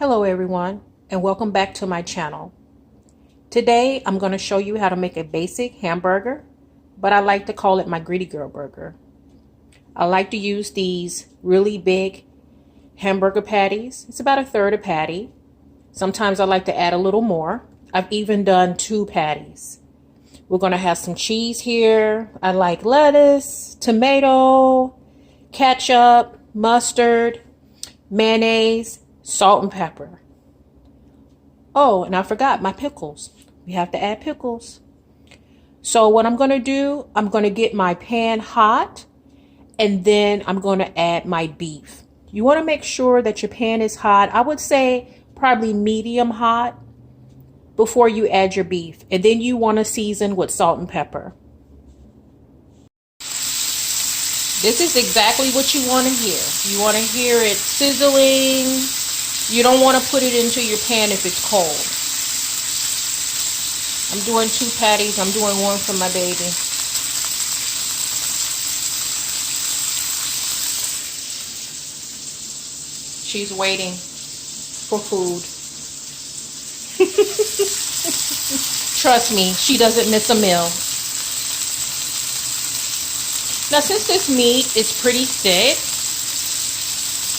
Hello everyone, and welcome back to my channel. Today I'm going to show you how to make a basic hamburger, but I like to call it my greedy girl burger. I like to use these really big hamburger patties. It's about a third a patty. Sometimes I like to add a little more. I've even done 2 patties. We're going to have some cheese here. I like lettuce, tomato, ketchup, mustard, mayonnaise, salt and pepper. Oh, and I forgot my pickles. We have to add pickles. So what I'm going to do, I'm going to get my pan hot, and then I'm going to add my beef. You want to make sure that your pan is hot. I would say probably medium hot before you add your beef. And then you want to season with salt and pepper. This is exactly what you want to hear. You want to hear it sizzling. You don't want to put it into your pan if it's cold. I'm doing 2 patties. I'm doing 1 for my baby. She's waiting for food. Trust me, she doesn't miss a meal. Now, since this meat is pretty thick,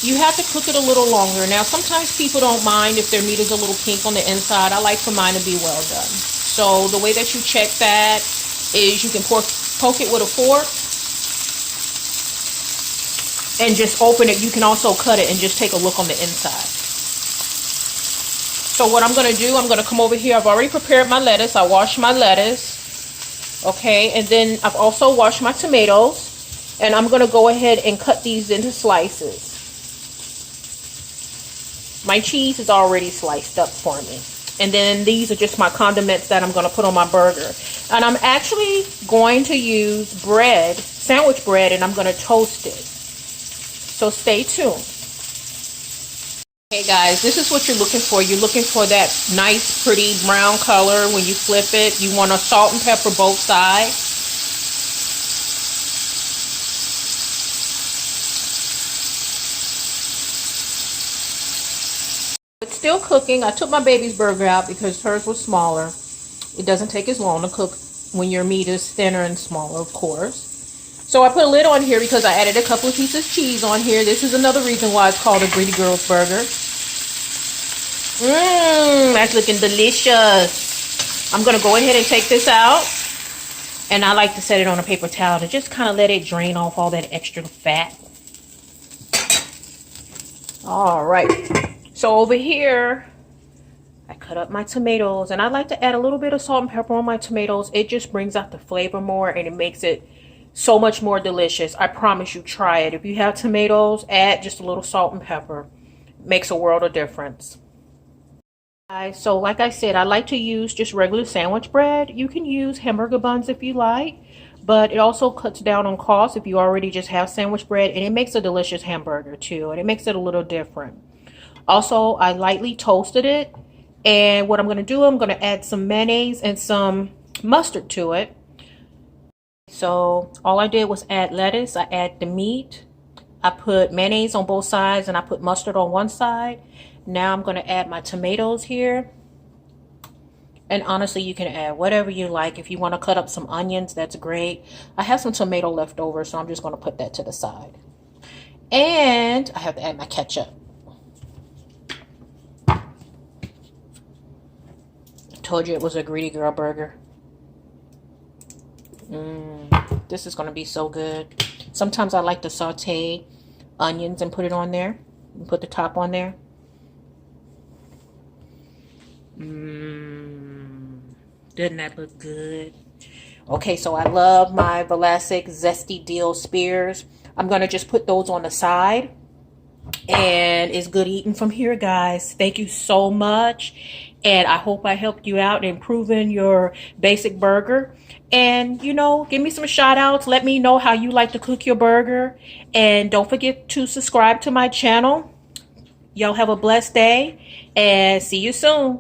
you have to cook it a little longer. Now, sometimes people don't mind if their meat is a little pink on the inside. I like for mine to be well done. So the way that you check that is you can poke it with a fork and just open it. You can also cut it and just take a look on the inside. So what I'm going to do, I'm going to come over here. I've already prepared my lettuce. I washed my lettuce. Okay, and then I've also washed my tomatoes, and I'm going to go ahead and cut these into slices. My cheese is already sliced up for me. And then these are just my condiments that I'm going to put on my burger. And I'm actually going to use bread, sandwich bread, and I'm going to toast it. So stay tuned. Okay guys, this is what you're looking for. You're looking for that nice pretty brown color. When you flip it, you want to salt and pepper both sides. It's still cooking. I took my baby's burger out because hers was smaller. It doesn't take as long to cook when your meat is thinner and smaller, of course. So I put a lid on here because I added a couple of pieces of cheese on here. This is another reason why it's called a Greedy Girls Burger. That's looking delicious. I'm going to go ahead and take this out. And I like to set it on a paper towel to just kind of let it drain off all that extra fat. All right. So over here, I cut up my tomatoes. And I like to add a little bit of salt and pepper on my tomatoes. It just brings out the flavor more and it makes it so much more delicious. I promise you, try it. If you have tomatoes, add just a little salt and pepper. It makes a world of difference. So like I said, I like to use just regular sandwich bread. You can use hamburger buns if you like, but it also cuts down on cost if you already just have sandwich bread, and it makes a delicious hamburger too, and it makes it a little different. Also, I lightly toasted it, and what I'm going to do, I'm going to add some mayonnaise and some mustard to it. So all I did was add lettuce, I add the meat, I put mayonnaise on both sides, and I put mustard on one side. Now I'm going to add my tomatoes here. And honestly, you can add whatever you like. If you want to cut up some onions, that's great. I have some tomato left over, so I'm just going to put that to the side. And I have to add my ketchup. I told you it was a Greedy Girl burger. This is going to be so good. Sometimes I like to saute onions and put it on there. And put the top on there. Doesn't that look good? Okay, so I love my Vlasic Zesty Dill Spears. I'm going to just put those on the side. And it's good eating from here, guys. Thank you so much. And I hope I helped you out in improving your basic burger. And, you know, give me some shout outs. Let me know how you like to cook your burger. And don't forget to subscribe to my channel. Y'all have a blessed day. And see you soon.